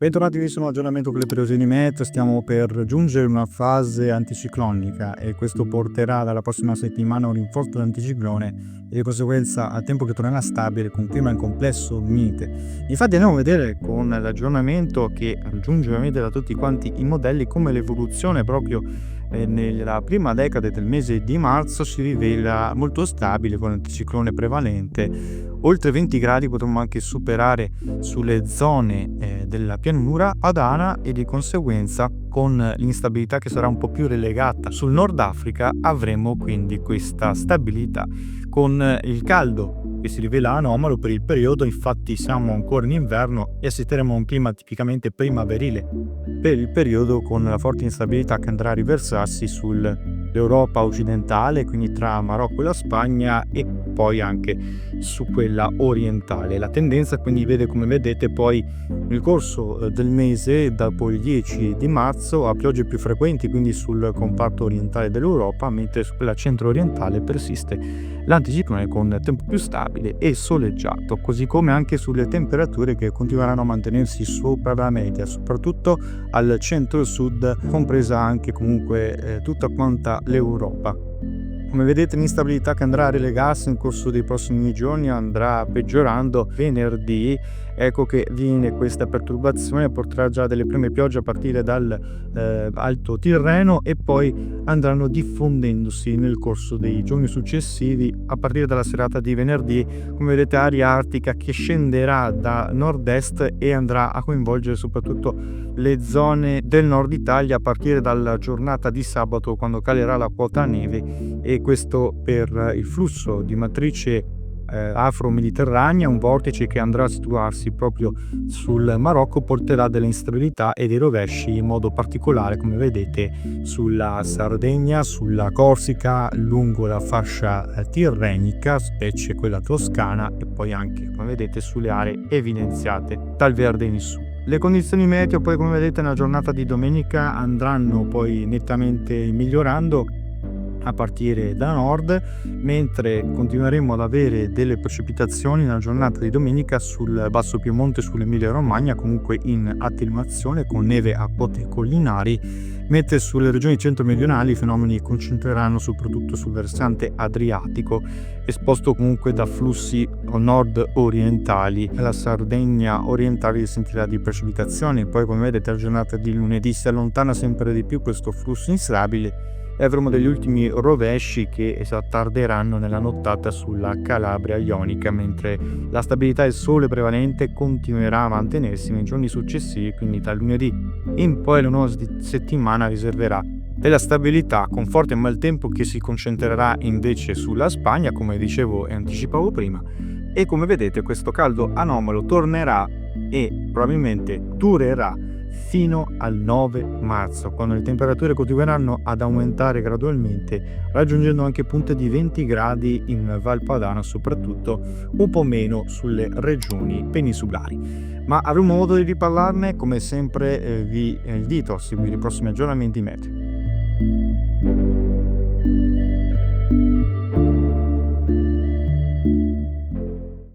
Bentornati, sono aggiornamento con le previsioni meteo. Stiamo per raggiungere una fase anticiclonica e questo porterà dalla prossima settimana a un rinforzo dell'anticiclone e di conseguenza a tempo che tornerà stabile con un clima complesso mite. Infatti andiamo a vedere con l'aggiornamento che raggiunge ovviamente da tutti quanti i modelli come l'evoluzione proprio nella prima decade del mese di marzo si rivela molto stabile con l'anticiclone prevalente. Oltre 20 gradi potremmo anche superare sulle zone della pianura padana e di conseguenza con l'instabilità che sarà un po' più relegata sul Nord Africa avremo quindi questa stabilità. Con il caldo che si rivela anomalo per il periodo, infatti siamo ancora in inverno e assisteremo a un clima tipicamente primaverile per il periodo, con la forte instabilità che andrà a riversarsi sull'Europa occidentale, quindi tra Marocco e la Spagna, e poi anche su quella orientale. La tendenza quindi vede, come vedete, poi nel corso del mese, dopo il 10 di marzo, a piogge più frequenti quindi sul comparto orientale dell'Europa, mentre su quella centro-orientale persiste l'anticiclone con tempo più stabile e soleggiato, così come anche sulle temperature che continueranno a mantenersi sopra la media, soprattutto al centro-sud, compresa anche comunque tutta quanta l'Europa. Come vedete, l'instabilità che andrà a relegarsi nel corso dei prossimi giorni andrà peggiorando. Venerdì ecco che viene questa perturbazione, porterà già delle prime piogge a partire dal Alto Tirreno e poi andranno diffondendosi nel corso dei giorni successivi a partire dalla serata di venerdì. Come vedete, aria artica che scenderà da nord-est e andrà a coinvolgere soprattutto le zone del nord Italia a partire dalla giornata di sabato, quando calerà la quota neve, e questo per il flusso di matrice afro-mediterranea, un vortice che andrà a situarsi proprio sul Marocco, porterà delle instabilità e dei rovesci, in modo particolare, come vedete, sulla Sardegna, sulla Corsica, lungo la fascia tirrenica, specie quella toscana, e poi anche, come vedete, sulle aree evidenziate dal verde in su. Le condizioni meteo poi, come vedete, nella giornata di domenica andranno poi nettamente migliorando a partire da nord, mentre continueremo ad avere delle precipitazioni nella giornata di domenica sul Basso Piemonte, sull'Emilia Romagna, comunque in attenuazione con neve a quote collinari, mentre sulle regioni centro-meridionali i fenomeni concentreranno soprattutto sul versante adriatico, esposto comunque da flussi nord-orientali. La Sardegna orientale risentirà di precipitazioni. Poi, come vedete, la giornata di lunedì si allontana sempre di più questo flusso instabile e avremo degli ultimi rovesci che si attarderanno nella nottata sulla Calabria ionica, mentre la stabilità del sole prevalente continuerà a mantenersi nei giorni successivi, quindi dal lunedì in poi la nuova settimana riserverà della stabilità con forte maltempo che si concentrerà invece sulla Spagna, come dicevo e anticipavo prima, e come vedete questo caldo anomalo tornerà e probabilmente durerà fino al 9 marzo, quando le temperature continueranno ad aumentare gradualmente, raggiungendo anche punte di 20 gradi in Val Padana, soprattutto un po' meno sulle regioni peninsulari. Ma avremo modo di riparlarne. Come sempre vi invito a seguire i prossimi aggiornamenti meteo.